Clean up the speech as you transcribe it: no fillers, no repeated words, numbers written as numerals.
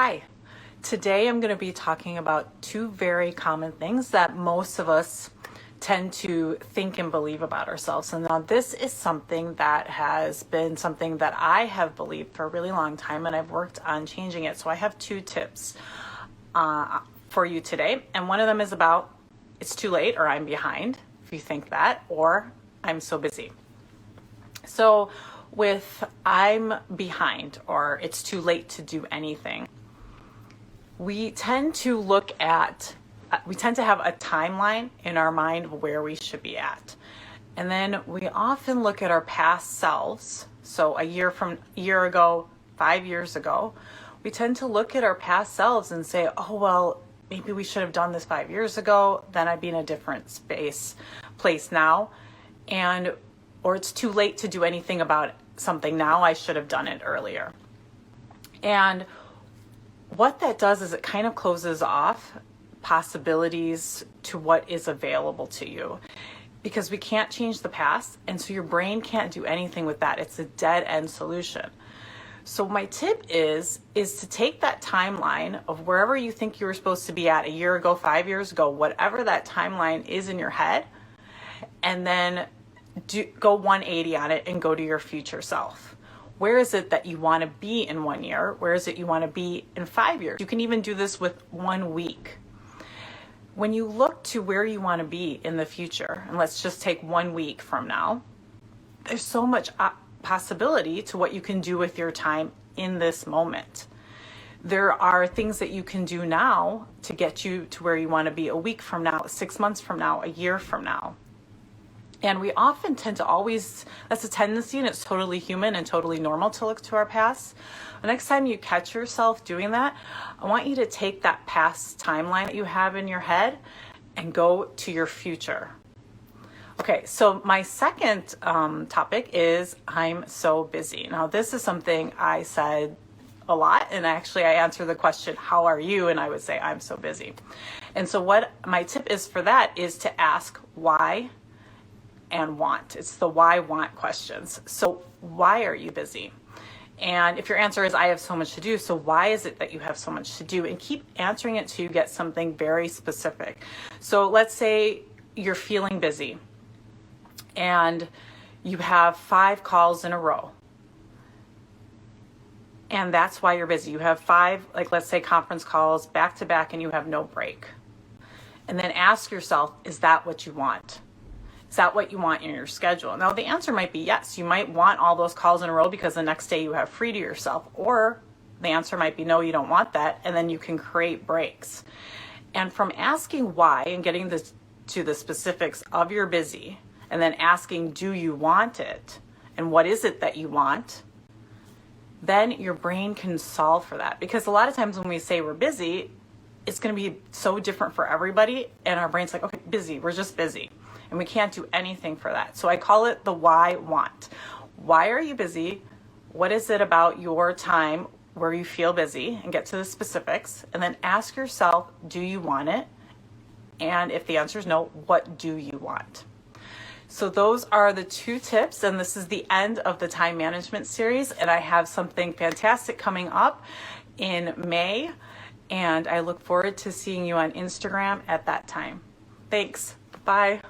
Hi, today I'm going to be talking about two very common things that most of us tend to think and believe about ourselves. And now this is something that has been something that I have believed for a really long time, and I've worked on changing it. So I have two tips for you today. And one of them is about it's too late, or I'm behind, if you think that, or I'm so busy. So with I'm behind or it's too late to do anything, we tend to have a timeline in our mind where we should be at. And then we often look at our past selves. So a year ago, 5 years ago, we tend to look at our past selves and say, oh, well, maybe we should have done this 5 years ago. Then I'd be in a different place now. Or it's too late to do anything about something now. I should have done it earlier. And what that does is it kind of closes off possibilities to what is available to you, because we can't change the past. And so your brain can't do anything with that. It's a dead end solution. So my tip is to take that timeline of wherever you think you were supposed to be at a year ago, 5 years ago, whatever that timeline is in your head, and then go 180 on it and go to your future self. Where is it that you want to be in 1 year? Where is it you want to be in 5 years? You can even do this with 1 week. When you look to where you want to be in the future, and let's just take 1 week from now, there's so much possibility to what you can do with your time in this moment. There are things that you can do now to get you to where you want to be a week from now, 6 months from now, a year from now. And we often tend to that's a tendency, and it's totally human and totally normal to look to our past. The next time you catch yourself doing that, I want you to take that past timeline that you have in your head and go to your future. Okay, so my second topic is I'm so busy. Now, this is something I said a lot, and actually I answer the question, how are you? And I would say, I'm so busy. And so what my tip is for that is to ask why and want. It's the why, want questions. So why are you busy? And if your answer is I have so much to do, so why is it that you have so much to do? And keep answering it till you get something very specific. So let's say you're feeling busy and you have 5 calls in a row. And that's why you're busy. You have 5, let's say conference calls back to back, and you have no break. And then ask yourself, is that what you want? Is that what you want in your schedule? Now, the answer might be yes. You might want all those calls in a row because the next day you have free to yourself. Or the answer might be no, you don't want that. And then you can create breaks. And from asking why and getting to the specifics of your busy, and then asking, do you want it? And what is it that you want? Then your brain can solve for that. Because a lot of times when we say we're busy, it's going to be so different for everybody. And our brain's like, okay, busy, we're just busy. And we can't do anything for that. So I call it the why want. Why are you busy? What is it about your time where you feel busy? And get to the specifics. And then ask yourself, do you want it? And if the answer is no, what do you want? So those are the 2 tips. And this is the end of the time management series. And I have something fantastic coming up in May. And I look forward to seeing you on Instagram at that time. Thanks. Bye.